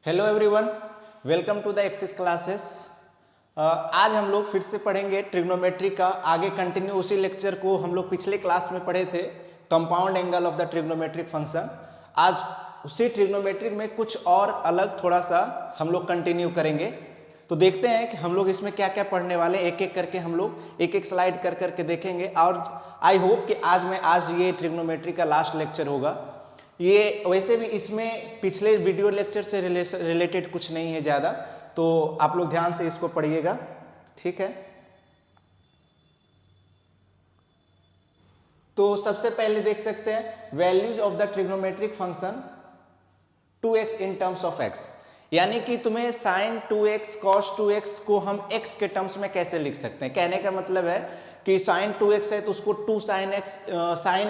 Hello everyone, welcome to the Axis classes. आज हम लोग फिर से पढ़ेंगे ट्रिग्नोमेट्री का आगे कंटिन्यू। उसी लेक्चर को हम लोग पिछले क्लास में पढ़े थे, compound angle of the trigonometric function. आज उसी ट्रिग्नोमेट्रिक में कुछ और अलग थोड़ा सा हम लोग कंटिन्यू करेंगे। तो देखते हैं कि हम लोग इसमें क्या क्या पढ़ने वाले, एक एक करके हम लोग एक एक स्लाइड कर करके देखेंगे। और आई होप कि आज ये ट्रिग्नोमेट्री का लास्ट लेक्चर होगा। ये वैसे भी इसमें पिछले वीडियो लेक्चर से रिलेटेड कुछ नहीं है ज़्यादा, तो आप लोग ध्यान से इसको पढ़िएगा, ठीक है। तो सबसे पहले देख सकते हैं values of the trigonometric function 2x in terms of x, यानी कि तुम्हें sin 2x cos 2x को हम x के टर्म्स में कैसे लिख सकते हैं। कहने का मतलब है कि sin 2x है तो उसको 2 sin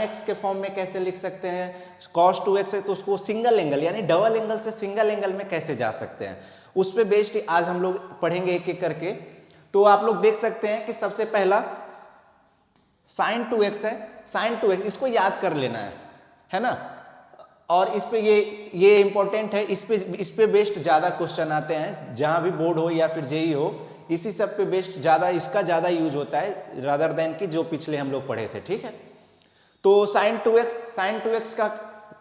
x के फॉर्म में कैसे लिख सकते हैं, cos 2x है तो उसको सिंगल एंगल यानी डबल एंगल से सिंगल एंगल में कैसे जा सकते हैं, उस पर बेस्ड आज हम लोग पढ़ेंगे एक एक करके। तो आप लोग देख सकते हैं कि सबसे पहला sin 2x है, sin 2x इसको याद कर लेना है ना। और इस पे ये इंपॉर्टेंट है, इस पे बेस्ड ज़्यादा क्वेश्चन आते हैं, जहाँ भी बोर्ड हो या फिर जेई हो, इसी सब पे बेस्ड ज़्यादा इसका ज़्यादा यूज होता है रादर देन कि जो पिछले हम लोग पढ़े थे, ठीक है। तो sin 2x का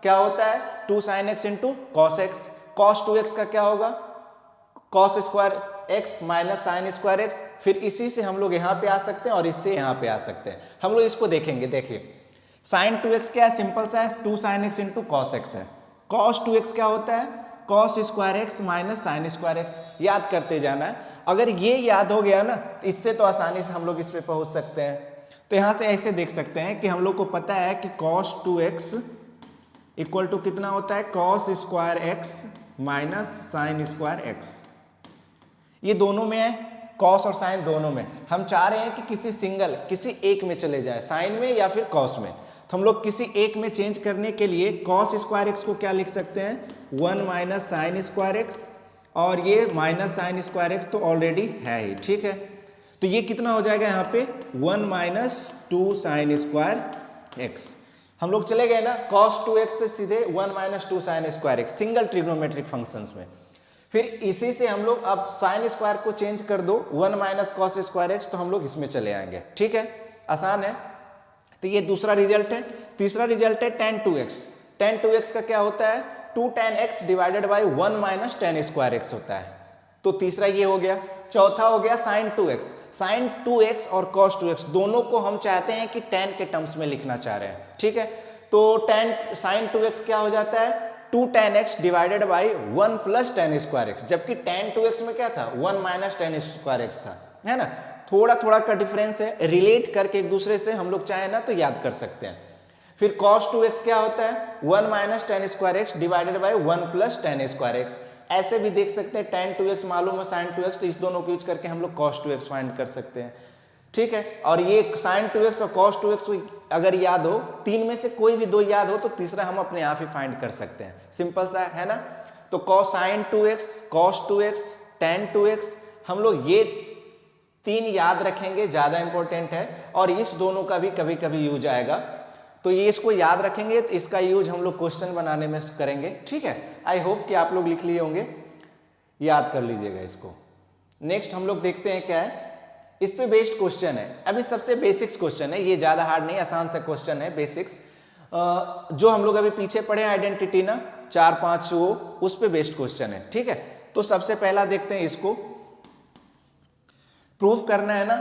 क्या होता है 2 sin x into cos x. Cos 2x का क्या होगा cos square x minus sine square x. फिर इसी से हम लोग यहाँ पे आ सकते हैं और इससे यहाँ पे आ सकते हैं। हम लोग इसको देखेंगे। देखिए sin 2x क्या है, सिंपल सा है 2 sin x into cos x है। cos 2x क्या होता है cos square x minus sine square x. याद करते जाना है। अगर ये याद हो गया ना, इससे तो आसानी से हम लोग इस पे पहुंच सकते हैं। तो यहाँ से ऐसे देख सकते हैं कि हम लोग को पता है कि cos 2x इक्वल टू कितना होता है cos square x minus sine square x. ये दोनों में है, कॉस और साइन दोनों में। हम चाह रहे हैं कि किसी एक में चले जाए, साइन में या फिर कॉस में। तो हम लोग किसी एक में चेंज करने के लिए कॉस स्क्वायर एक्स को क्या लिख सकते हैं 1 माइनस साइन स्क्वायर एक्स, और ये माइनस साइन स्क्वायर एक्स तो ऑलरेडी है ही, ठीक है। तो ये कितना हो जाएगा यहाँ पे 1 माइनस 2 साइन स्क्वायर एक्स। हम लोग चले गए ना cos 2x से सीधे 1 minus 2 sine square x single trigonometric functions में। फिर इसी से हम लोग अब साइन स्क्वायर को चेंज कर दो 1 माइनस कॉस स्क्वायर एक्स, तो हम लोग इसमें चले आएंगे, ठीक है, आसान है। तो ये दूसरा रिजल्ट है। तीसरा रिजल्ट है tan 2x। tan 2x का क्या होता है 2 tan x divided by 1 minus tan square x होता है। तो तीसरा ये हो गया। चौथा हो गया sin 2x। sin 2x और cos 2x दोनों को हम चाहते हैं कि tan के टर्म्स में लिखना चाह रहे हैं, ठीक है। तो sin 2x क्या हो जाता है 2 tan x divided by 1 plus tan square x, जबकि tan 2x में क्या था 1 माइनस tan स्क्वायर एक्स था, है ना। थोड़ा थोड़ा का डिफरेंस है, रिलेट करके एक दूसरे से हम लोग चाहे ना तो याद कर सकते हैं। फिर cos 2x क्या होता है 1 minus tan square x divided by 1 plus tan square x. ऐसे भी देख सकते हैं tan 2x मालूम है sin 2x, तो इस दोनों को यूज करके हम लोग cos 2x फाइंड कर सकते हैं, ठीक है। और ये sin 2x और cos 2x अगर याद हो, तीन में से कोई भी दो याद हो तो तीसरा हम अपने आप ही फाइंड कर सकते हैं, सिंपल सा है ना। तो sin 2x cos 2x tan 2x हम लोग ये तीन याद रखेंगे, ज़्यादा इंपॉर्टेंट है। और इस दोनों का भी कभी कभी यूज आएगा, तो ये इसको याद रखेंगे, तो इसका यूज हम लोग क्वेश्चन बनाने में करेंगे, ठीक है। आई होप कि आप लोग लिख लिए होंगे, याद कर लीजिएगा इसको। नेक्स्ट हम लोग देखते हैं क्या है, इस पे बेस्ड क्वेश्चन है। अभी सबसे बेसिक्स क्वेश्चन है, ये ज़्यादा हार्ड नहीं, आसान सा क्वेश्चन है, बेसिक्स जो हम लोग अभी पीछे पढ़े आइडेंटिटी ना 4-5 वो उस पे बेस्ड क्वेश्चन है, ठीक है। तो सबसे पहला देखते हैं, इसको प्रूव करना है ना।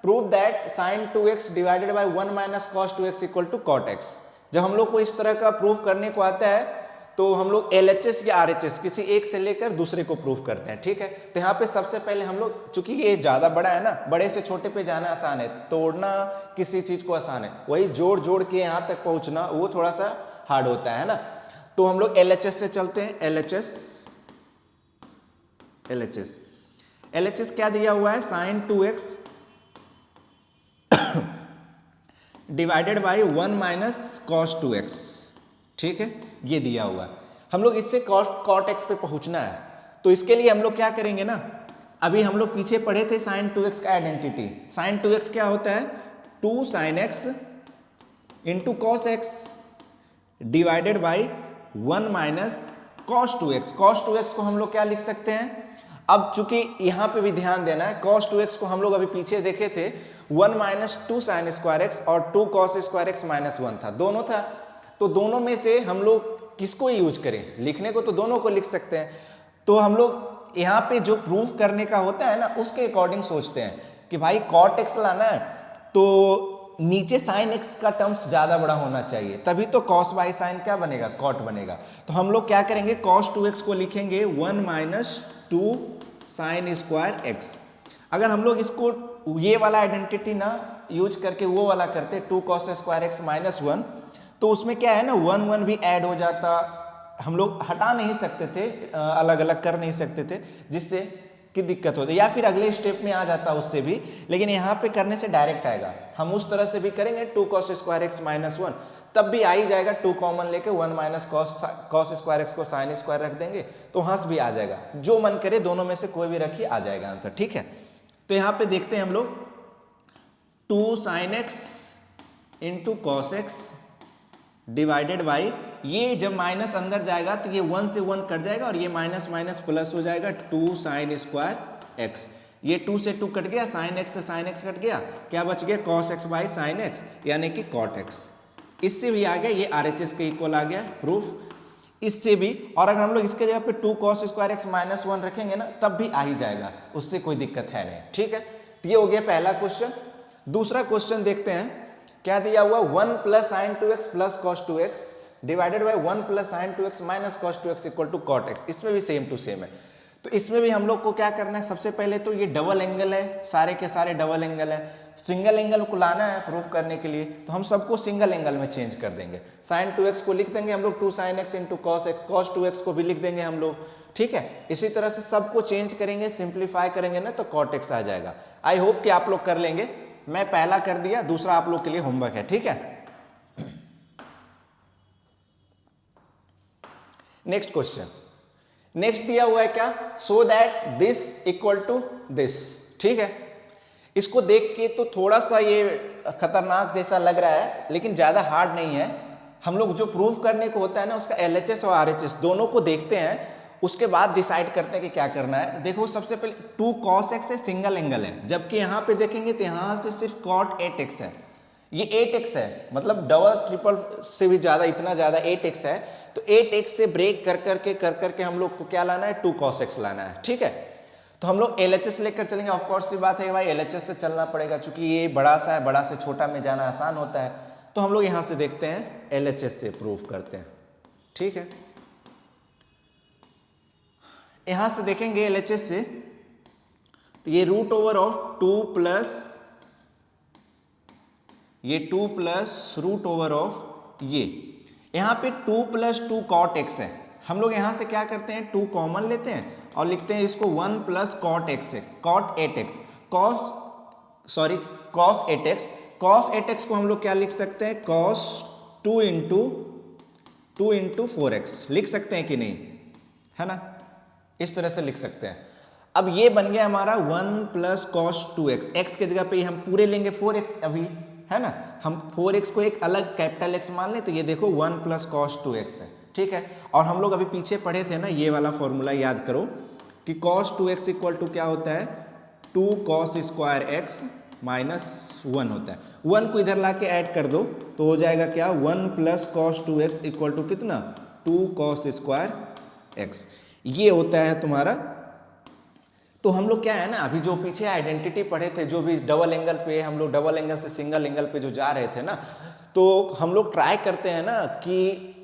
Prove that sin 2x divided by 1 minus cos 2x equal to cot x। जब हम लोग को इस तरह का प्रूव करने को आता है तो हम लोग LHS या RHS किसी एक से लेकर दूसरे को प्रूव करते हैं, ठीक है। तो यहाँ पे सबसे पहले हम लोग, चूंकि ये ज़्यादा बड़ा है ना, बड़े से छोटे पे जाना आसान है, तोड़ना किसी चीज़ को आसान है, वही जोड़ जोड़ के यहाँ तक पहुँचना वो थोड़ा सा हार्ड होता है ना। तो हम लोग LHS से चलते हैं। LHS क्या दिया हुआ है sin 2x divided by 1 minus cos 2x, ठीक है, ये दिया हुआ है। हम लोग इससे cot x पे पहुंचना है, तो इसके लिए हम लोग क्या करेंगे ना, अभी हम लोग पीछे पढ़े थे sin 2x का आइडेंटिटी। sin 2x क्या होता है 2 sin x into cos x divided by 1 minus cos 2x को हम लोग क्या लिख सकते हैं, अब चूंकि यहां पे भी ध्यान देना है, cos 2x को हम लोग अभी पीछे देखे थे 1 माइनस 2 साइन स्क्वायर एक्स और 2 cos स्क्वायर एक्स माइनस 1 था, दोनों था। तो दोनों में से हम लोग किसको यूज करें, लिखने को तो दोनों को लिख सकते हैं। तो हम लोग यहाँ पे जो प्रूफ करने का होता है ना, उसके अकॉर्डिंग सोचते हैं कि भाई cot x लाना है तो नीचे sin x का टर्म्स ज्यादा बड़ा होना चाहिए, तभी तो cos बाई sin क्या बनेगा, cot बनेगा। तो हम लोग क्या करेंगे, cos 2x को लिखेंगे 1 माइनस 2 साइन स्क्वायर एक्स। अगर हम लोग इसको ये वाला आइडेंटिटी ना यूज करके वो वाला करते 2 cos स्क्वायर एक्स माइनस 1, तो उसमें क्या है ना 1 1 भी ऐड हो जाता, हम लोग हटा नहीं सकते थे, अलग अलग कर नहीं सकते थे, जिससे कि दिक्कत होती, या फिर अगले स्टेप में आ जाता उससे भी, लेकिन यहाँ पे करने से डायरेक्ट आएगा। हम उस तरह से भी करेंगे 2 cos स्क्वायर एक्स माइनस 1, तब भी आ ही जाएगा, 2 कॉमन लेके 1 माइनस cos स्क्वायर एक्स को साइन स्क्वायर रख देंगे तो हंस भी आ जाएगा, जो मन करे दोनों में से कोई भी रखिए आ जाएगा आंसर, ठीक है। तो यहाँ पे देखते हैं हम लोग 2 sine x into cos x divided by, ये जब माइनस अंदर जाएगा तो ये 1 से 1 कट जाएगा और ये माइनस माइनस प्लस हो जाएगा 2 साइन स्क्वायर एक्स, ये 2 से 2 कट गया, साइन एक्स से साइन एक्स कट गया, क्या बच गया cos x by sine x यानी कि cot x। इससे भी आ गया, ये RHS के इक्वल आ गया प्रूफ, इससे भी। और अगर हम लोग इसके जगह पे 2 cos स्क्वायर एक्स माइनस 1 रखेंगे ना तब भी आ ही जाएगा, उससे कोई दिक्कत है नहीं, ठीक है। तो ये हो गया पहला क्वेश्चन। दूसरा क्वेश्चन देखते हैं, क्या दिया हुआ 1 plus sine 2x plus cos 2x divided by 1 plus sine 2x minus cos 2x equal to cot x। इसमें भी सेम टू सेम है, तो इसमें भी हम लोग को क्या करना है, सबसे पहले तो ये डबल एंगल है, सारे के सारे डबल एंगल है, सिंगल एंगल को लाना है प्रूफ करने के लिए, तो हम सबको सिंगल एंगल में चेंज कर देंगे। साइन 2x को लिख देंगे हम लोग 2 sine x into cos x, cos 2x को भी लिख देंगे हम लोग, ठीक है। इसी तरह से सबको चेंज करेंगे, सिंप्लीफाई करेंगे ना तो cot x आ जाएगा। आई होप कि आप लोग कर लेंगे, मैं पहला कर दिया, दूसरा आप लोग के लिए होमवर्क है, ठीक है। नेक्स्ट क्वेश्चन, नेक्स्ट दिया हुआ है क्या, so that this equal to this, ठीक है। इसको देख के तो थोड़ा सा ये खतरनाक जैसा लग रहा है, लेकिन ज्यादा हार्ड नहीं है। हम लोग जो प्रूफ करने को होता है ना, उसका LHS और RHS दोनों को देखते हैं, उसके बाद डिसाइड करते हैं कि क्या करना है। देखो सबसे पहले 2 cos x है, सिंगल एंगल है, जबकि यहाँ पे देखेंगे तो यहाँ से सिर्फ cot 8x है, ये 8x है, मतलब डबल ट्रिपल से भी ज्यादा, इतना ज्यादा 8x है। तो 8x से ब्रेक कर करके हम लोग को क्या लाना है, 2 cos x लाना है, ठीक है। तो हम लोग LHS लेकर चलेंगे, ऑफ कोर्स सी बात है भाई LHS से चलना पड़ेगा, क्योंकि ये बड़ा सा है, बड़ा से छोटा में जाना आसान होता है। तो हम लोग यहाँ से देखते हैं, LHS से प्रूफ करते हैं, ठीक है। यहां से देखेंगे LHS से, तो ये रूट ओवर ऑफ 2 प्लस ये 2 प्लस रूट ओवर ऑफ ये, यहां पे 2 प्लस 2 cot x है। हम लोग यहां से क्या करते हैं, 2 कॉमन लेते हैं और लिखते हैं इसको 1 प्लस cot x है, cot 8x, cos 8x को हम लोग क्या लिख सकते हैं, cos 2 इंटू 4x लिख सकते हैं कि नहीं, है ना, इस तरह से लिख सकते हैं। अब ये बन गया हमारा 1 प्लस cos 2x, x के जगह पे हम पूरे लेंगे 4x अभी, है ना, हम 4x को एक अलग कैपिटल X मान लें, तो ये देखो 1 प्लस cos 2x है, ठीक है। और हम लोग अभी पीछे पढ़े थे ना, ये वाला फॉर्मूला याद करो कि cos 2x इक्वल टू क्या होता है, 2 cos स्क्वायर x माइनस 1 होता है। 1 को इधर ला के ऐड कर दो तो हो जाएगा क्या, 1 plus cos 2x equal to कितना, 2 cos स्क्वायर x, ये होता है तुम्हारा। तो हम लोग क्या है ना, अभी जो पीछे आइडेंटिटी पढ़े थे, जो भी डबल एंगल पे हम लोग डबल एंगल से सिंगल एंगल पे जो जा रहे थे ना, तो हम लोग ट्राई करते हैं ना कि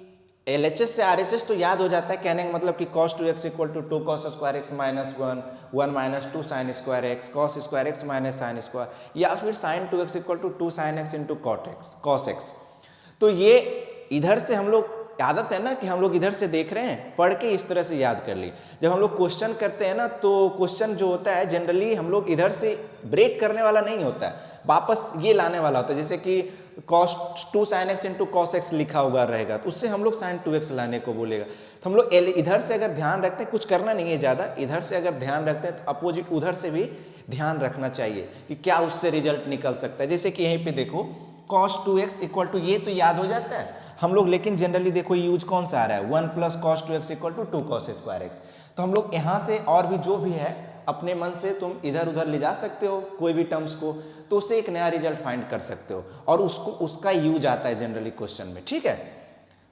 LHS से RHS तो याद हो जाता है, कहने का मतलब कि cos 2x equal to 2 cos square x minus 1 minus 2 sine square x, cos square x minus sine square, या फिर sin 2x equal to 2 sine x into cos x। तो ये इधर से हम लोग, आदत है ना कि हम लोग इधर से देख रहे हैं, पढ़ के इस तरह से याद कर ली। जब हम लोग क्वेश्चन करते हैं ना, तो क्वेश्चन जो होता है जनरली हम लोग इधर से ब्रेक करने वाला नहीं होता है, वापस ये लाने वाला होता है। जैसे कि cos 2 sin x into cos x लिखा हुआ रहेगा, तो उससे हम लोग sin 2x लाने को बोलेगा। तो हम लोग इधर से अगर ध्यान रखते हैं, कुछ करना नहीं है ज़्यादा, इधर से अगर ध्यान रखते हैं तो अपोजिट उधर से भी ध्यान रखना चाहिए कि क्या उससे रिजल्ट निकल सकता है। जैसे कि यहीं पे देखो cos 2x इक्वल टू, ये तो याद हो जाता है। हम लोग लेकिन जनरली देखो यूज कौन सा आ रहा है, 1 plus cos 2x equal to 2 cos square x. तो हम लोग यहाँ से और भी जो भी है अपने मन से तुम इधर उधर ले जा सकते हो कोई भी टर्म्स को, तो उससे एक नया रिजल्ट फाइंड कर सकते हो और उसका यूज आता है जनरली क्वेश्चन में, ठीक है।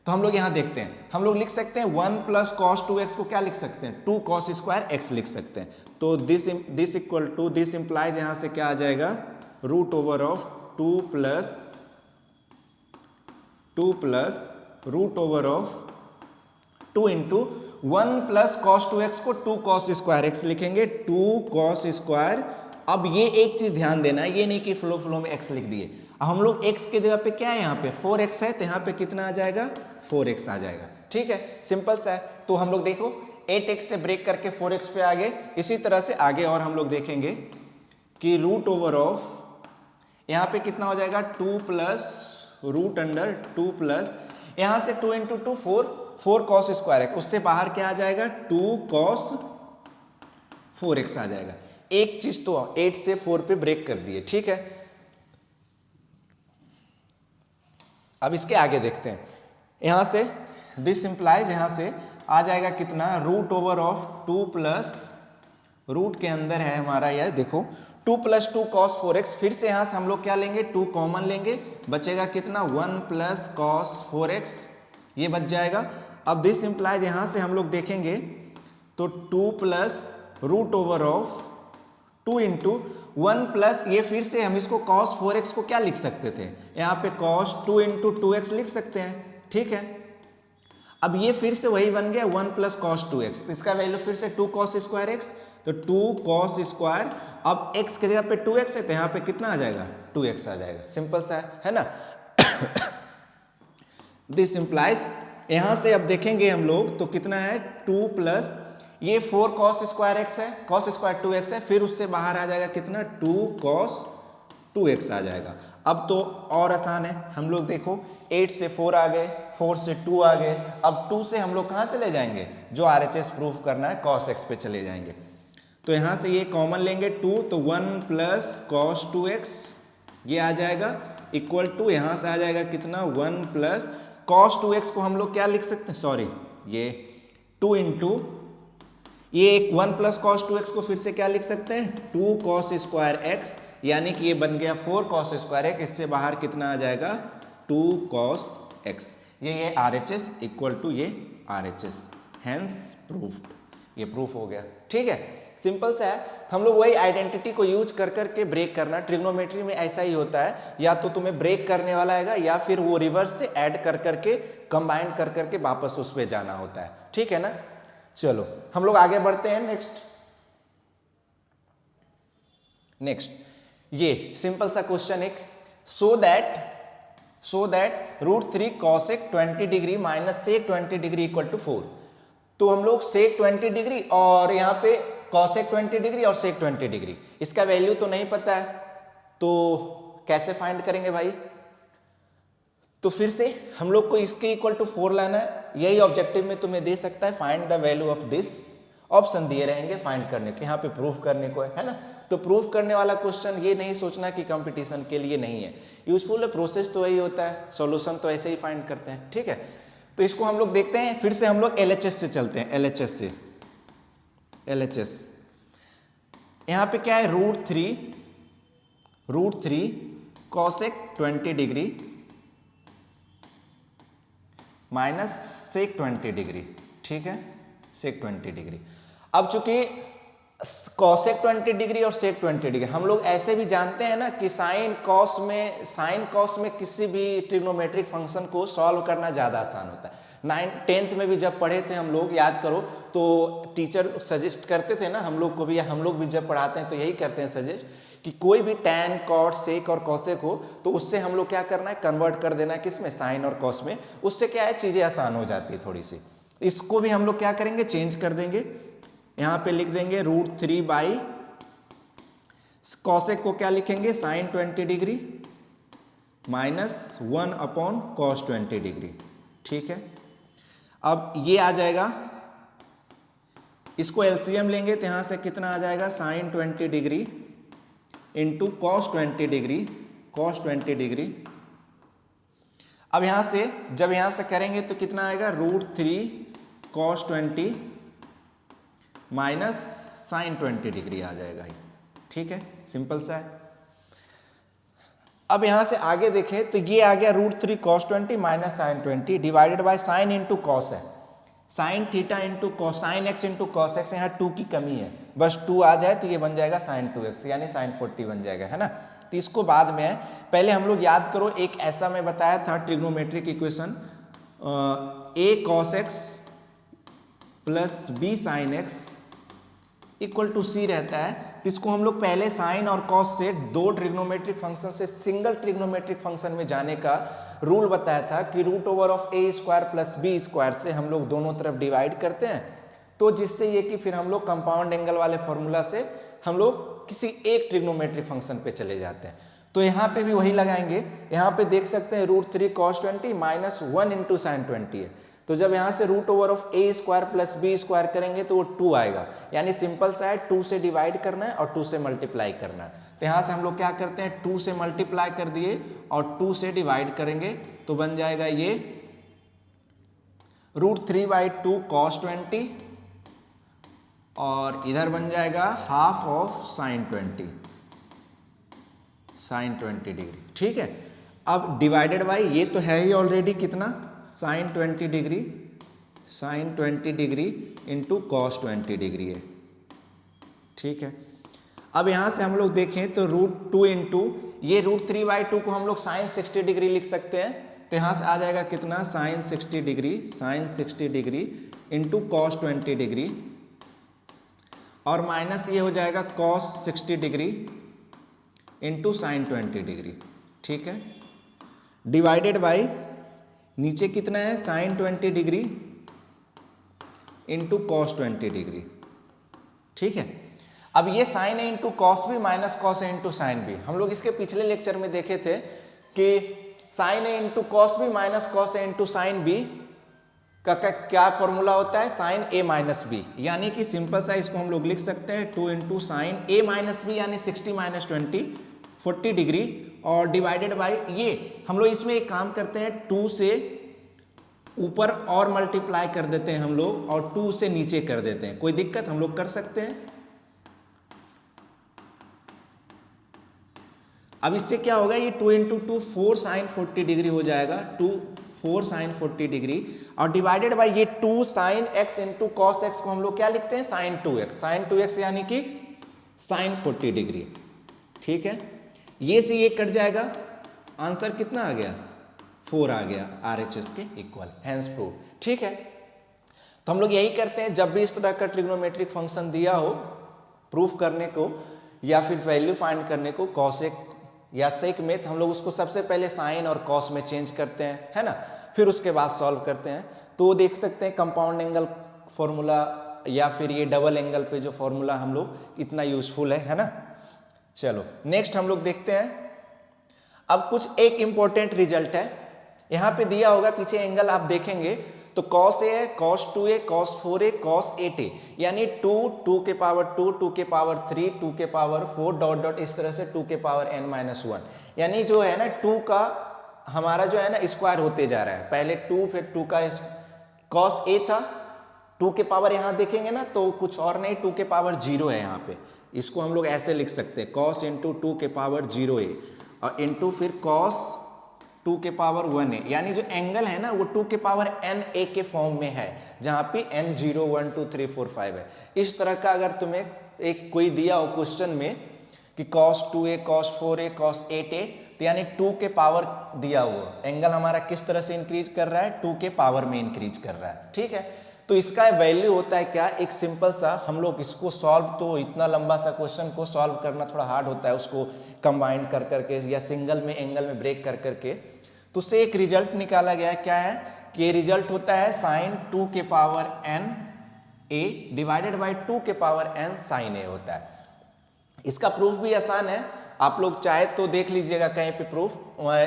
तो हम लोग यहाँ देखते हैं, हम लोग लिख सकते हैं 1 प्लस कॉस 2x को क्या लिख सकते हैं, 2 कॉस स्क्वायर एक्स लिख सकते हैं। तो this equal to this implies यहाँ से क्या आ जाएगा, root over of 2 plus root over of 2 into 1 plus cos 2x को 2 कॉस स्क्वायर एक्स लिखेंगे, 2 कॉस स्क्वायर। अब ये एक चीज ध्यान देना है, ये नहीं कि फ्लो में x लिख दिए, हम लोग x के जगह पे क्या है, यहाँ पे 4x है, तो यहाँ पे कितना आ जाएगा, 4x आ जाएगा, ठीक है, सिंपल सा है। तो हम लोग देखो 8x से ब्रेक करके 4x पे आ गए, इसी तरह से आगे और हम लोग देखेंगे कि रूट ओवर ऑफ यहाँ पे कितना हो जाएगा, 2 प्लस रूट अंडर 2 प्लस यहाँ से 2 इंटू 2 4 कॉस स्क्वायर एक्स, उससे बाहर क्या आ जाएगा, 2 कॉस 4x आ जाएगा। एक चीज तो 8 से 4 पे ब्रेक कर दिए, ठीक है। अब इसके आगे देखते हैं, यहां से दिस इंप्लाइज यहां से आ जाएगा कितना, root over of 2 plus root के अंदर है हमारा यह देखो 2 प्लस 2 कॉस 4x, फिर से यहां से हम लोग क्या लेंगे, 2 कॉमन लेंगे, बचेगा कितना 1 प्लस कॉस 4x, ये बच जाएगा। अब दिस इंप्लाइज यहां से हम लोग देखेंगे तो 2 plus root over of 2 into 1 plus ये फिर से हम इसको cos 4x को क्या लिख सकते थे, यहाँ पे cos 2 इंटू 2x लिख सकते हैं, ठीक है। अब ये फिर से वही बन गया 1 प्लस कॉस 2x, तो इसका वैल्यू फिर से 2 कॉस स्क्वायर एक्स, तो 2 कॉस स्क्वायर, अब x के जगह पे 2x है तो यहाँ पे कितना आ जाएगा, 2x आ जाएगा, सिंपल सा है ना। दिस इंप्लाइज यहां से अब देखेंगे हम लोग तो कितना है, 2 प्लस ये 4 कॉस स्क्वायर एक्स है, कॉस स्क्वायर 2x है, फिर उससे बाहर आ जाएगा कितना, 2 कॉस 2x आ जाएगा। अब तो और आसान है, हम लोग देखो 8 से 4 आ गए, 4 से 2 आ गए, अब 2 से हम लोग कहाँ चले जाएंगे, जो RHS प्रूफ करना है cos x पे चले जाएंगे। तो यहाँ से ये कॉमन लेंगे 2, तो 1 प्लस कॉस 2x ये आ जाएगा इक्वल टू यहाँ से आ जाएगा कितना, 1 प्लस कॉस 2x को हम लोग क्या लिख सकते हैं, सॉरी ये 2 इंटू ये 1 प्लस कॉस 2x को फिर से क्या लिख सकते हैं, 2 कॉस स्क्वायर एक्स, यानी कि ये बन गया 4 कॉस स्क्वायर एक्स, इससे बाहर कितना आ जाएगा, 2 कॉस एक्स, ये RHS इक्वल टू ये RHS, हैंस प्रूफ्ड, ये प्रूफ हो गया, ठीक है, सिंपल सा है। हम लोग वही आइडेंटिटी को यूज कर करके ब्रेक करना, ट्रिग्नोमेट्री में ऐसा ही होता है, या तो तुम्हें ब्रेक करने वाला आएगा या फिर वो रिवर्स से ऐड कर करके कंबाइन कर करके वापस उस पर जाना होता है, ठीक है ना। चलो हम लोग आगे बढ़ते हैं, नेक्स्ट ये सिंपल सा क्वेश्चन एक, so that root 3 cosec 20 degree minus sec 20 degree equal to 4। तो हम लोग सेक 20 डिग्री और यहाँ पे कॉसेक 20 डिग्री और सेक 20 डिग्री, इसका वैल्यू तो नहीं पता है, तो कैसे फाइंड करेंगे भाई। तो फिर से हम लोग को इसके इक्वल टू 4 लाना है, यही ऑब्जेक्टिव में तुम्हें दे सकता है, find the value of this, option दिए रहेंगे फाइंड करने के, यहाँ पे प्रूफ करने को है ना। तो प्रूफ करने वाला क्वेश्चन ये नहीं सोचना कि कंपटीशन के लिए नहीं है, यूजफुल है, प्रोसेस तो यही होता है, सॉल्यूशन तो ऐसे ही फाइंड करते हैं, ठीक है। तो इसको हम लोग देखते हैं, फिर से हम लोग LHS से चलते हैं, LHS यहाँ पे क्या है, root three cosec 20 degree minus sec 20 degree, ठीक है, सेक 20 डिग्री। अब चूंकि कॉसेक 20 डिग्री और सेक 20 डिग्री हम लोग ऐसे भी जानते हैं ना कि साइन कॉस में किसी भी ट्रिग्नोमेट्रिक फंक्शन को सॉल्व करना ज़्यादा आसान होता है। 9th में भी जब पढ़े थे हम लोग, याद करो, तो टीचर सजेस्ट करते थे ना हम लोग को भी, या हम लोग भी जब पढ़ाते हैं तो यही करते हैं सजेस्ट कि कोई भी टैन, कॉट, सेक और कॉसेक हो तो उससे हम लोग क्या करना है, कन्वर्ट कर देना है किसमें, साइन और कॉस में, उससे क्या है चीज़ें आसान हो जाती है थोड़ी सी। इसको भी हम लोग क्या करेंगे, चेंज कर देंगे, यहाँ पे लिख देंगे रूट 3 बाई कॉसेक को क्या लिखेंगे, sine 20 degree minus 1 upon cos 20 degree, ठीक है। अब ये आ जाएगा, इसको LCM लेंगे तो यहाँ से कितना आ जाएगा, sine 20 degree into cos 20 degree, अब यहां से जब यहां से करेंगे तो कितना आएगा, √3 cos 20 माइनस साइन 20 डिग्री आ जाएगा। ठीक है, सिंपल सा है। अब यहां से आगे देखें तो ये आ गया √3 cos 20 minus sine 20 divided by sine into cos है, sine theta into cos, sine x into cos x, यहाँ 2 की कमी है, बस 2 आ जाए तो ये बन जाएगा साइन 2x यानी साइन 40 बन जाएगा, है ना। तो इसको बाद में है, पहले हम लोग याद करो एक ऐसा मैं बताया था trigonometric equation, a cos x plus b sin x equal to c रहता है। तो इसको हम लोग पहले साइन और कॉस से दो ट्रिग्नोमेट्रिक फंक्शन से सिंगल ट्रिग्नोमेट्रिक फंक्शन में जाने का रूल बताया था कि √a² प्लस b² से हम लोग दोनों तरफ डिवाइड करते हैं, तो जिससे ये कि फिर हम लोग कंपाउंड एंगल वाले फॉर्मूला से हम लोग किसी एक ट्रिग्नोमेट्रिक फंक्शन पे चले जाते हैं। तो यहाँ पे भी वही लगाएंगे, यहाँ पे देख सकते हैं √3 cos 20 माइनस 1 इंटू साइन 20 है, तो जब यहाँ से √a² प्लस b² करेंगे तो वो 2 आएगा, यानी सिंपल सा है 2 से डिवाइड करना है और 2 से मल्टीप्लाई करना है। तो यहाँ से हम लोग क्या करते हैं, 2 से मल्टीप्लाई कर दिए और 2 से डिवाइड करेंगे तो बन जाएगा ये √3/2 cos 20 और इधर बन जाएगा हाफ ऑफ साइन 20 डिग्री। ठीक है, अब डिवाइडेड बाई ये तो है ही ऑलरेडी कितना, sine 20 degree into cos 20 degree है। ठीक है, अब यहाँ से हम लोग देखें तो √2 इंटू ये √3/2 को हम लोग साइन 60 डिग्री लिख सकते हैं, तो यहाँ से आ जाएगा कितना, sine 60 degree into cos 20 degree और माइनस ये हो जाएगा cos 60 degree into sine 20 degree. ठीक है, डिवाइडेड बाई नीचे कितना है, sine 20 degree into cos 20 degree. ठीक है, अब ये साइन है इंटू कॉस भी माइनस कॉस है इंटू साइन भी, हम लोग इसके पिछले लेक्चर में देखे थे कि साइन है इंटू कॉस भी माइनस कॉस है इंटू साइन बी का क्या फॉर्मूला होता है, साइन a माइनस बी, यानी कि सिंपल सा इसको हम लोग लिख सकते हैं 2 into sine a minus B यानी 60 माइनस 20 40 डिग्री और डिवाइडेड बाई ये हम लोग इसमें एक काम करते हैं 2 से ऊपर और मल्टीप्लाई कर देते हैं हम लोग और 2 से नीचे कर देते हैं, कोई दिक्कत हम लोग कर सकते हैं। अब इससे क्या होगा, ये 2 इंटू 2 4 साइन 40 डिग्री हो जाएगा, 4 साइन 40 डिग्री और डिवाइडेड बाई ये 2 sine x into cos x को हम लोग क्या लिखते हैं, साइन 2x यानी कि साइन 40 डिग्री। ठीक है, ये से ये कट जाएगा, आंसर कितना आ गया, 4 आ गया, RHS के इक्वल, हैंस प्रूव। ठीक है, तो हम लोग यही करते हैं जब भी इस तरह का ट्रिग्नोमेट्रिक फंक्शन दिया हो प्रूफ करने को या फिर वैल्यू फाइंड करने को कॉसेक या सेक में, तो हम लोग उसको सबसे पहले साइन और कॉस में चेंज करते हैं, है ना, फिर उसके बाद सॉल्व करते हैं। तो देख सकते हैं कंपाउंड एंगल फॉर्मूला या फिर ये डबल एंगल पे जो फॉर्मूला हम लोग इतना यूजफुल है ना। चलो नेक्स्ट हम लोग देखते हैं, अब कुछ एक इंपॉर्टेंट रिजल्ट है, यहाँ पे दिया होगा पीछे एंगल आप देखेंगे तो cos a है, cos 2a, cos 4a, cos 8a, यानी 2, 2 के पावर 2, 2 के पावर 3, 2 के पावर 4 डॉट डॉट इस तरह से 2 के पावर n-1, यानी जो है ना 2 का हमारा जो है ना स्क्वायर होते जा रहा है, पहले 2 फिर 2 का cos a था, 2 के पावर यहाँ देखेंगे ना तो कुछ और नहीं, 2 के पावर 0 है यहाँ पे, इसको हम लोग ऐसे लिख सकते हैं cos इंटू 2 के पावर 0a और इंटू फिर cos 2 के पावर 1a, यानी जो एंगल है ना वो 2 के पावर na के फॉर्म में है, जहाँ पे n 0 1 2 3 4 5 है। इस तरह का अगर तुम्हें एक कोई दिया हो क्वेश्चन में कि cos 2a, cos 4a, cos 8a, तो यानी 2 के पावर दिया हुआ एंगल हमारा किस तरह से इंक्रीज कर रहा है, 2 के पावर में इंक्रीज कर रहा है। ठीक है, तो इसका वैल्यू होता है क्या, एक सिंपल सा, हम लोग इसको सॉल्व, तो इतना लंबा सा क्वेश्चन को सॉल्व करना थोड़ा हार्ड होता है, उसको कंबाइन कर करके या सिंगल में एंगल में ब्रेक कर करके, तो उससे एक रिजल्ट निकाला गया है, क्या है कि रिजल्ट होता है साइन 2 के power n a divided by 2 के पावर n साइन a होता है। इसका प्रूफ भी आसान है, आप लोग चाहे तो देख लीजिएगा कहीं पे प्रूफ,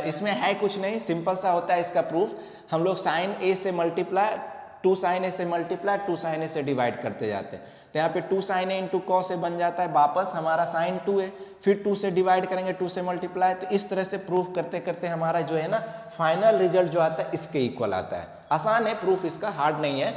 इसमें है कुछ नहीं, सिंपल सा होता है इसका प्रूफ। हम लोग साइन a से मल्टीप्लाई टू साइन ए से मल्टीप्लाई, टू साइन ए से डिवाइड करते जाते हैं, तो यहाँ पे two sine A into cos A बन जाता है, वापस हमारा साइन 2 है, फिर 2 से डिवाइड करेंगे, 2 से मल्टीप्लाई, तो इस तरह से प्रूफ करते करते हमारा जो है ना फाइनल रिजल्ट जो आता है इसके इक्वल आता है। आसान है प्रूफ, इसका हार्ड नहीं है,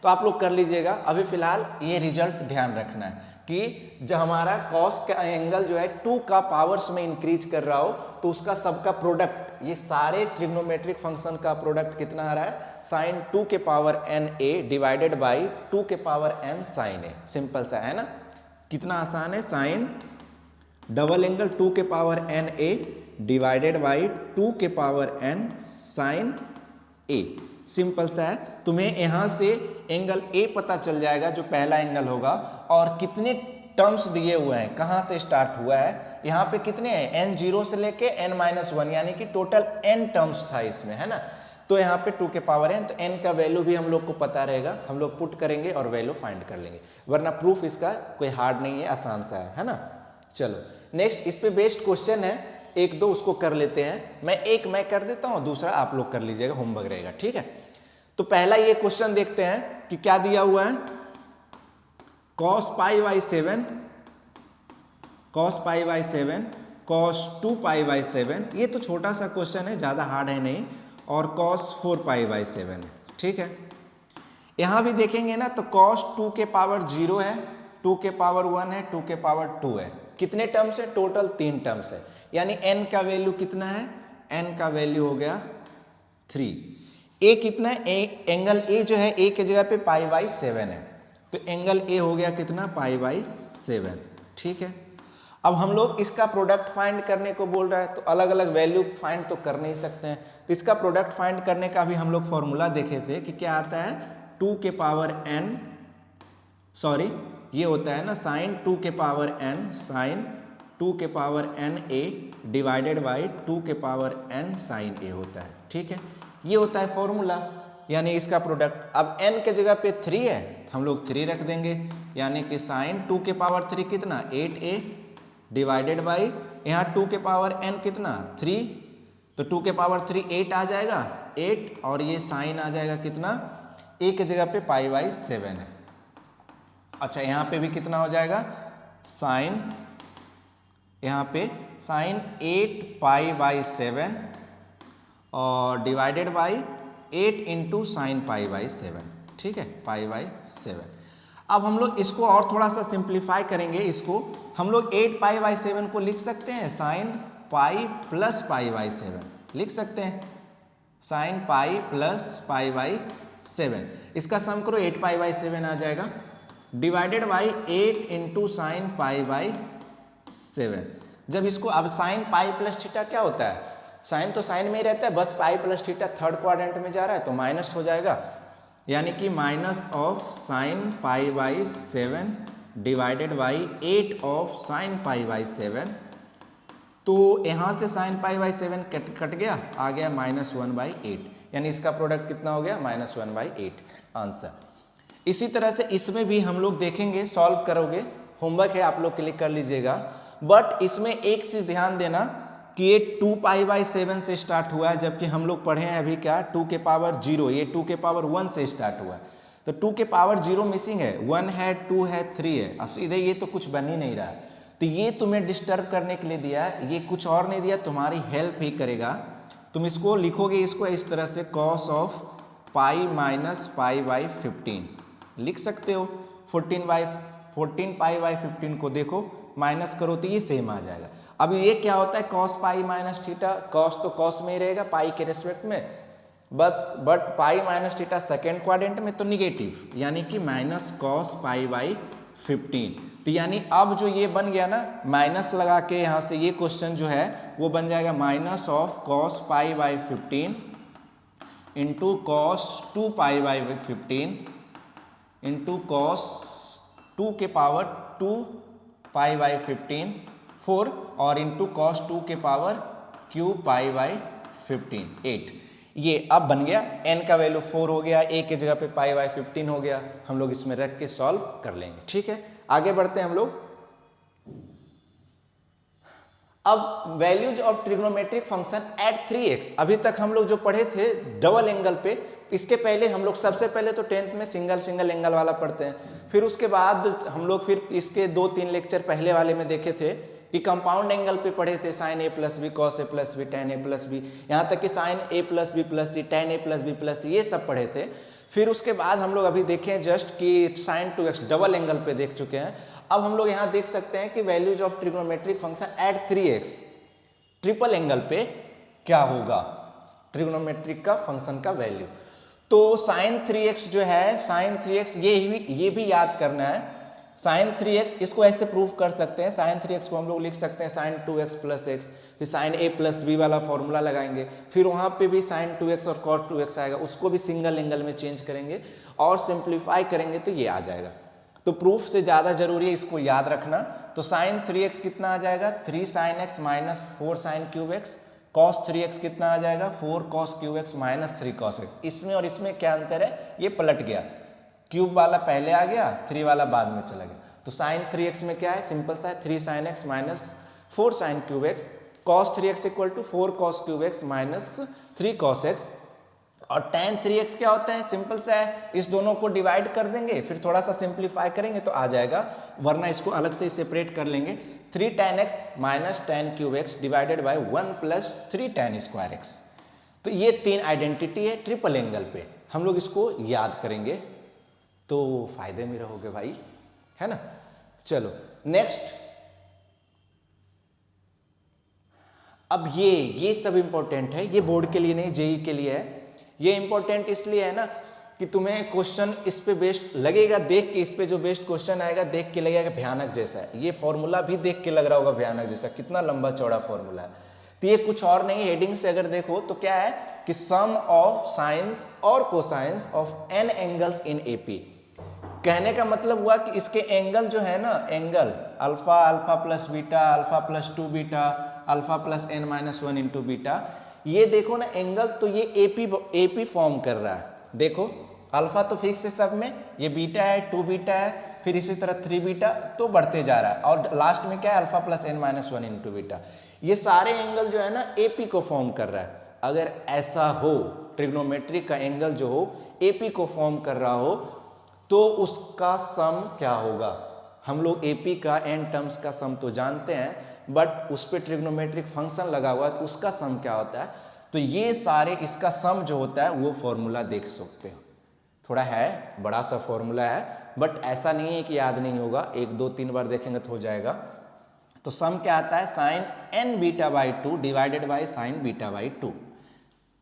तो आप लोग कर लीजिएगा। अभी फिलहाल ये रिजल्ट ध्यान रखना है कि जब हमारा कॉस का एंगल जो है 2 का पावर्स में इंक्रीज कर रहा हो तो उसका सबका प्रोडक्ट, ये सारे ट्रिग्नोमेट्रिक फंक्शन का प्रोडक्ट कितना आ रहा है, साइन 2 के power n a divided by 2 के power n sine a। Simple सा है ना, कितना आसान है, साइन डबल एंगल 2 के power n a divided by 2 के power n sine a। Simple सा है, तुम्हें यहां से एंगल A पता चल जाएगा जो पहला एंगल होगा, और कितने टर्म्स दिए हुए हैं, कहां से स्टार्ट हुआ है, यहाँ पे कितने हैं, n0 से लेके n-1, यानी कि टोटल n टर्म्स था इसमें, है ना। तो यहाँ पे 2 के पावर n, तो n का वैल्यू भी हम लोग को पता रहेगा, हम लोग पुट करेंगे और वैल्यू फाइंड कर लेंगे, वरना प्रूफ इसका कोई हार्ड नहीं है, आसान सा है ना। चलो नेक्स्ट, इस पे बेस्ड क्वेश्चन है, एक दो उसको कर लेते हैं, मैं कर देता हूँ, दूसरा आप लोग कर लीजिएगा, होमवर्क रहेगा, ठीक है। तो पहला ये क्वेश्चन देखते हैं कि क्या दिया हुआ है, cos pi by 7, cos pi by 7, cos 2 pi by 7, ये तो छोटा सा क्वेश्चन है, ज़्यादा हार्ड है नहीं, और cos 4 पाई बाई 7 है, ठीक है। यहाँ भी देखेंगे ना तो cos 2 के पावर 0 है, 2 के पावर 1 है, 2 के पावर 2 है, कितने टर्म्स है, टोटल 3 टर्म्स है, यानी n का वैल्यू कितना है, n का वैल्यू हो गया 3। a कितना है, एंगल a जो है a के जगह पे पाई बाई 7 है, तो एंगल a हो गया कितना, पाई बाई 7, ठीक है। अब हम लोग इसका प्रोडक्ट फाइंड करने को बोल रहा है, तो अलग अलग वैल्यू फाइंड तो कर नहीं सकते हैं, तो इसका प्रोडक्ट फाइंड करने का भी हम लोग फॉर्मूला देखे थे कि क्या आता है, 2 के पावर n, सॉरी ये होता है ना साइन 2 के पावर n, साइन 2 के power n a divided by 2 के पावर n साइन a होता है, ठीक है। ये होता है फॉर्मूला, यानी इसका प्रोडक्ट। अब n के जगह पे 3 है, हम लोग 3 रख देंगे, यानी कि साइन 2 के पावर 3 कितना, 8a डिवाइडेड बाई, यहाँ 2 के पावर n कितना, 3, तो 2 के पावर 3 8 आ जाएगा, 8, और ये साइन आ जाएगा कितना, a के जगह पे पाई बाई 7 है। अच्छा यहाँ पे भी कितना हो जाएगा, साइन, यहाँ पे साइन 8 पाई बाई 7 और divided by 8 into sine pi by 7, ठीक है, पाई बाई 7। अब हम लोग इसको और थोड़ा सा सिंप्लीफाई करेंगे, इसको हम लोग 8 पाई बाई 7 को लिख सकते हैं sine pi plus pi by 7, लिख सकते हैं, sine pi plus pi by 7, इसका सम करो 8 पाई बाई 7 आ जाएगा, divided by 8 into sine pi by 7। जब इसको, अब साइन पाई प्लस थीटा क्या होता है, साइन तो साइन में ही रहता है, बस pi plus theta third quadrant में जा रहा है तो माइनस हो जाएगा, यानी कि minus of sine pi by 7 divided by 8 of sine pi by 7, तो यहाँ से साइन पाई बाई 7 कट गया, आ गया -1/8, यानी इसका प्रोडक्ट कितना हो गया, -1/8 आंसर। इसी तरह से इसमें भी हम लोग देखेंगे, सॉल्व करोगे, होमवर्क है आप लोग के लिए, कर लीजिएगा। बट इसमें एक चीज ध्यान देना कि ये 2 पाई बाई 7 से स्टार्ट हुआ है, जबकि हम लोग पढ़े हैं अभी क्या, 2 के पावर 0, ये 2 के पावर 1 से स्टार्ट हुआ है, तो 2 के पावर 0 मिसिंग है, 1 है, 2 है, 3 है, अब सीधे ये तो कुछ बन ही नहीं रहा है, तो ये तुम्हें डिस्टर्ब करने के लिए दिया है, ये कुछ और नहीं दिया, तुम्हारी हेल्प ही करेगा। तुम इसको लिखोगे, इसको इस तरह से cos of pi minus pi by 15 लिख सकते हो, 14 पाई बाई 15 को देखो माइनस करो तो ये सेम आ जाएगा। अब ये क्या होता है, cos pi minus theta, cos तो कॉस में ही रहेगा पाई के रेस्पेक्ट में बस, but pi minus theta second quadrant में तो निगेटिव, यानी कि माइनस कॉस पाई बाई 15, तो यानी अब जो ये बन गया ना, माइनस लगा के यहाँ से ये क्वेश्चन जो है वो बन जाएगा minus of cos pi by 15 into cos 2 pi by 15 into cos 2 के पावर 2 पाई बाई 15 4 और इंटू कॉस 2 के पावर क्यू पाई बाई 15 8। ये अब बन गया, n का वैल्यू 4 हो गया, a के जगह पे पाई बाई 15 हो गया, हम लोग इसमें रख के सॉल्व कर लेंगे, ठीक है। आगे बढ़ते हैं हम लोग। अब values of trigonometric function at 3x, अभी तक हम लोग जो पढ़े थे डबल एंगल पे इसके पहले हम लोग सबसे पहले तो 10th में सिंगल सिंगल एंगल वाला पढ़ते हैं, फिर उसके बाद हम लोग फिर इसके 2-3 लेक्चर पहले वाले में देखे थे कि कंपाउंड एंगल पे पढ़े थे, sign A plus B, cos A plus B, ten A plus B, यहाँ तक कि साइन ए प्लस बी प्लस सी, टेन ए प्लस बी प्लस सी, ये सब पढ़े थे। फिर उसके बाद हम लोग अभी देखें जस्ट कि साइन 2x डबल एंगल पे देख चुके हैं। अब हम लोग यहाँ देख सकते हैं कि values of trigonometric function at 3x triple angle पे क्या होगा ट्रिग्नोमेट्रिक का फंक्शन का वैल्यू। तो साइन 3x जो है, साइन 3x ये भी याद करना है। साइन 3x इसको ऐसे प्रूव कर सकते हैं, साइन 3x को हम लोग लिख सकते हैं साइन 2x प्लस एक्स, फिर साइन a प्लस बी वाला फॉर्मूला लगाएंगे, फिर वहाँ पे भी साइन 2x और कॉट 2x आएगा, उसको भी सिंगल एंगल में चेंज करेंगे और सिंप्लीफाई करेंगे तो ये आ जाएगा। तो प्रूफ से ज़्यादा जरूरी है इसको याद रखना। तो साइन 3x कितना आ जाएगा, 3 sine x minus 4 sine cube x, cos 3x कितना आ जाएगा, 4 cos cube x minus 3 cos x. इसमें और इसमें क्या अंतर है, ये पलट गया, क्यूब वाला पहले आ गया, 3 वाला बाद में चला गया। तो साइन 3x में क्या है, सिंपल सा है, 3 sine x minus 4 sine cube x, cos 3x equal to 4 cos cube x minus 3 cos x. और tan 3x क्या होता है, सिंपल सा है, इस दोनों को डिवाइड कर देंगे, फिर थोड़ा सा सिंप्लीफाई करेंगे तो आ जाएगा, वरना इसको अलग से सेपरेट कर लेंगे। 3 tan x minus tan cube x divided by 1 plus 3 tan square x. तो ये 3 आइडेंटिटी है ट्रिपल एंगल पे, हम लोग इसको याद करेंगे तो फायदे में रहोगे भाई, है ना। चलो नेक्स्ट, अब ये सब इंपॉर्टेंट है, ये बोर्ड के लिए नहीं जेई के लिए है। ये इंपॉर्टेंट इसलिए है ना कि तुम्हें क्वेश्चन इस पे बेस्ड लगेगा, देख के इस पे जो बेस्ड क्वेश्चन आएगा देख के लगेगा भयानक जैसा है, ये फॉर्मूला भी देख के लग रहा होगा भयानक जैसा, कितना लंबा चौड़ा फॉर्मूला है। तो ये कुछ और नहीं, हेडिंग से अगर देखो तो क्या है कि सम ऑफ साइंस और cosines of n angles in AP. कहने का मतलब हुआ कि इसके एंगल जो है ना, angle alpha, alpha plus beta, alpha plus 2 beta, alpha plus n minus 1 into beta, ये देखो ना एंगल, तो ये एपी फॉर्म कर रहा है। देखो अल्फा तो फिक्स है सब में, ये बीटा है, 2 बीटा है, फिर इसी तरह 3 बीटा, तो बढ़ते जा रहा है, और लास्ट में क्या है alpha plus n minus 1 into beta. ये सारे एंगल जो है ना एपी को फॉर्म कर रहा है। अगर ऐसा हो, ट्रिग्नोमेट्रिक का एंगल जो हो एपी को फॉर्म कर रहा हो, तो उसका सम क्या होगा। हम लोग एपी का n टर्म्स का सम तो जानते हैं, बट उस पर ट्रिग्नोमेट्रिक फंक्शन लगा हुआ है तो उसका सम क्या होता है। तो ये सारे इसका सम जो होता है वो फॉर्मूला देख सकते हो, थोड़ा है बड़ा सा फॉर्मूला है, बट ऐसा नहीं है कि याद नहीं होगा, 1 2 3 बार देखेंगे तो हो जाएगा। तो सम क्या आता है, sine n beta by 2 divided by sine beta by 2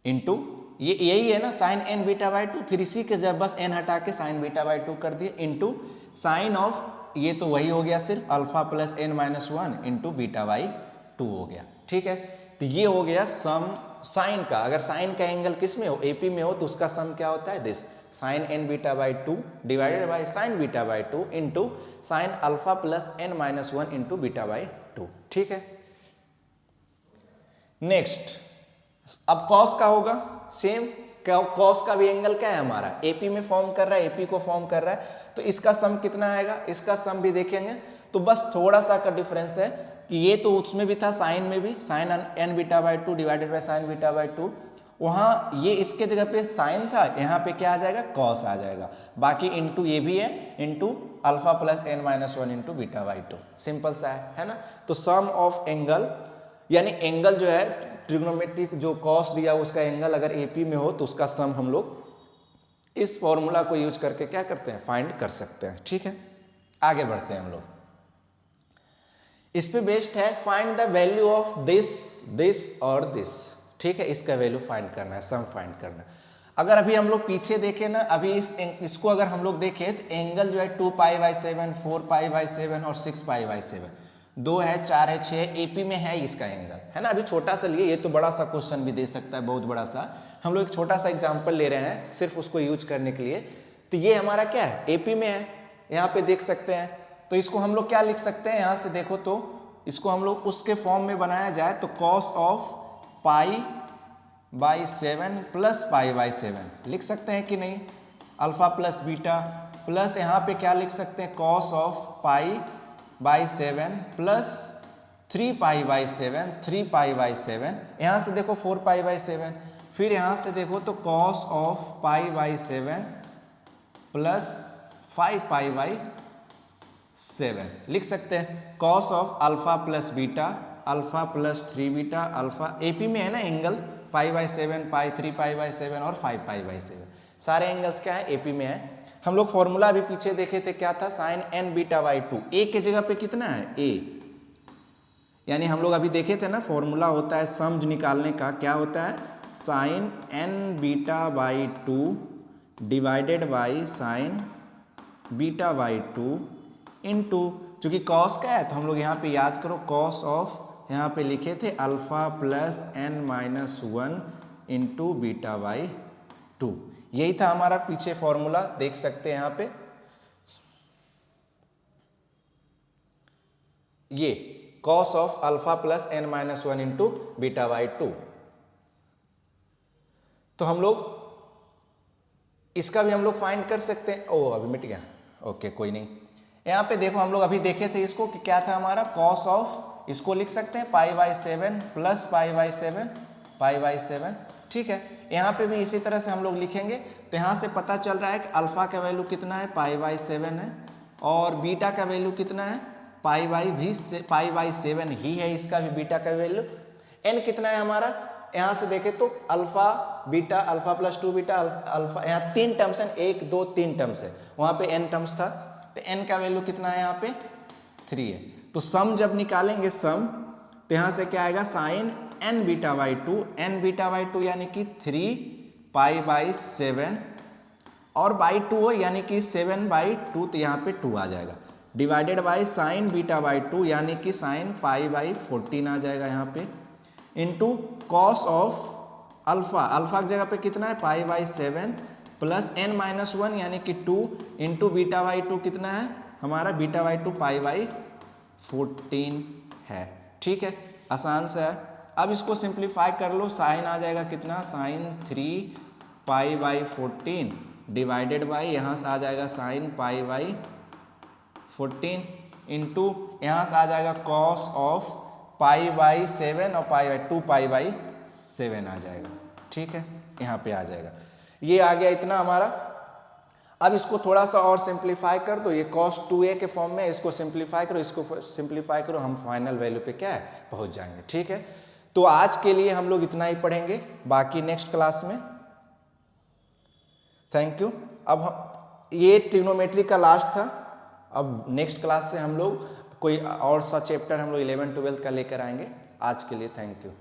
into, ये यही है ना साइन n बीटा बाई 2, फिर इसी के जब बस n हटा के साइन बीटा बाई 2 कर दिए, इंटू साइन ऑफ, ये तो वही हो गया सिर्फ alpha plus n minus 1 into beta by 2 हो गया, ठीक है। तो ये हो गया सम साइन का। अगर साइन का एंगल किस में हो, एपी में हो, तो उसका सम क्या होता है, this sine n beta by 2 divided by sine beta by 2 into sine alpha plus n minus 1 into beta by 2, ठीक है। नेक्स्ट, अब कॉस का होगा सेम, कॉस का भी एंगल क्या है हमारा, एपी में फॉर्म कर रहा है, एपी को फॉर्म कर रहा है, तो इसका सम कितना आएगा, इसका सम भी देखेंगे। तो बस थोड़ा सा का डिफरेंस है कि ये तो उसमें भी था, साइन में भी, sine n beta by 2 divided by sine beta by 2, वहाँ ये इसके जगह पे साइन था, यहाँ पे क्या आ जाएगा, कॉस आ जाएगा। बाकी इंटू ये भी है, into alpha plus n minus 1 into beta by 2, simple सा है ना। तो सम ऑफ एंगल, यानी एंगल जो है ट्रिग्नोमेट्रिक जो कॉस दिया उसका एंगल अगर एपी में हो तो उसका सम हम लोग इस फॉर्मूला को यूज करके क्या करते हैं, फाइंड कर सकते हैं, ठीक है। आगे बढ़ते हैं हम लोग, इस पे बेस्ड है find the value of this और दिस, ठीक है। इसका वैल्यू फाइंड करना है, सम फाइंड करना है। अगर अभी हम लोग पीछे देखें ना, अभी इसको अगर हम लोग देखें तो एंगल जो है 2 पाई बाई 7, 4 पाई बाई 7 और 6 पाई बाई 7, 2 है, 4 है, 6 एपी में है इसका एंगल, है ना। अभी छोटा सा लिए, ये तो बड़ा सा क्वेश्चन भी दे सकता है, बहुत बड़ा सा। हम लोग एक छोटा सा एग्जांपल ले रहे हैं सिर्फ उसको यूज करने के लिए। तो ये हमारा क्या है, एपी में है, यहाँ पे देख सकते हैं। तो इसको हम लोग क्या लिख सकते हैं, यहाँ से देखो तो इसको हम लोग उसके फॉर्म में बनाया जाए तो cos of pi by 7 plus pi by 7 लिख सकते हैं कि नहीं, अल्फा प्लस बीटा, प्लस यहाँ पे क्या लिख सकते हैं, cos of pi by 7 plus 3 pi by 7, 3 pi by 7, यहाँ से देखो 4 पाई बाई 7, फिर यहाँ से देखो तो cos of pi by 7 plus 5 pi by 7 लिख सकते हैं। cos of alpha plus beta, alpha plus 3 beta, alpha AP में है ना angle, pi by 7, pi 3 pi by 7 और 5 पाई बाई 7, सारे एंगल्स क्या है एपी में है। हम लोग फॉर्मूला अभी पीछे देखे थे, क्या था, साइन एन बीटा बाई 2, ए के जगह पे कितना है ए, यानी हम लोग अभी देखे थे ना फॉर्मूला होता है सम निकालने का, क्या होता है sine N beta by 2 divided by sine beta by 2 into, चूंकि कॉस का है तो हम लोग यहाँ पे याद करो कॉस ऑफ, यहाँ पे लिखे थे alpha plus N minus 1 into beta by 2, यही था हमारा पीछे फॉर्मूला, देख सकते हैं यहाँ पे ये cos of alpha plus N minus 1 into beta by 2। तो हम लोग इसका भी हम लोग फाइंड कर सकते हैं। ओ अभी मिट गया, ओके कोई नहीं। यहाँ पे देखो हम लोग अभी देखे थे इसको कि क्या था हमारा cos ऑफ, इसको लिख सकते हैं पाई by 7 plus pi by 7 pi by 7, ठीक है। यहाँ पे भी इसी तरह से हम लोग लिखेंगे। तो यहाँ से पता चल रहा है कि अल्फा का वैल्यू कितना है पाई बाई 7 है, और बीटा का वैल्यू कितना है पाई बाई 7 ही है इसका भी बीटा का वैल्यू। एन कितना है हमारा, यहाँ से देखे तो alpha beta, alpha plus 2 beta, alpha, यहाँ 3 टर्म्स हैं, 1 2 3 टर्म्स है, वहाँ पे एन टर्म्स था, तो एन का वैल्यू कितना है यहाँ पे 3 है। तो सम जब निकालेंगे सम, तो यहाँ से क्या आएगा sine N beta by 2, N beta by 2 यानी कि 3 पाई बाई 7 और बाई 2 हो यानी कि 7 बाई 2, तो यहाँ पे 2 आ जाएगा, divided by sine beta by 2 यानी कि साइन पाई बाई 14 आ जाएगा यहाँ पे, into cos of alpha, alpha की जगह पे कितना है pi by 7 plus N minus 1 यानी कि 2 इंटू बीटा बाई 2 कितना है हमारा बीटा बाई 2 पाई बाई 14 है, ठीक है, आसान से है। अब इसको सिंप्लीफाई कर लो, साइन आ जाएगा कितना sine 3 pi by 14 divided by यहाँ से आ जाएगा साइन पाई बाई 14 इंटू यहाँ से आ जाएगा कॉस ऑफ पाई बाई 7 और पाई बाई 2 पाई बाई 7 आ जाएगा, ठीक है, यहाँ पे आ जाएगा। ये आ गया इतना हमारा। अब इसको थोड़ा सा और सिंप्लीफाई कर दो, ये कॉस 2a के फॉर्म में, इसको सिंप्लीफाई करो, इसको सिंप्लीफाई करो, हम फाइनल वैल्यू पे क्या है पहुंच जाएंगे, ठीक है। तो आज के लिए हम लोग इतना ही पढ़ेंगे, बाकी नेक्स्ट क्लास में। Thank you. अब ये ट्रिग्नोमेट्री का लास्ट था, अब नेक्स्ट क्लास से हम लोग कोई और सा चैप्टर हम लोग 11 12 का लेकर आएंगे। आज के लिए थैंक यू।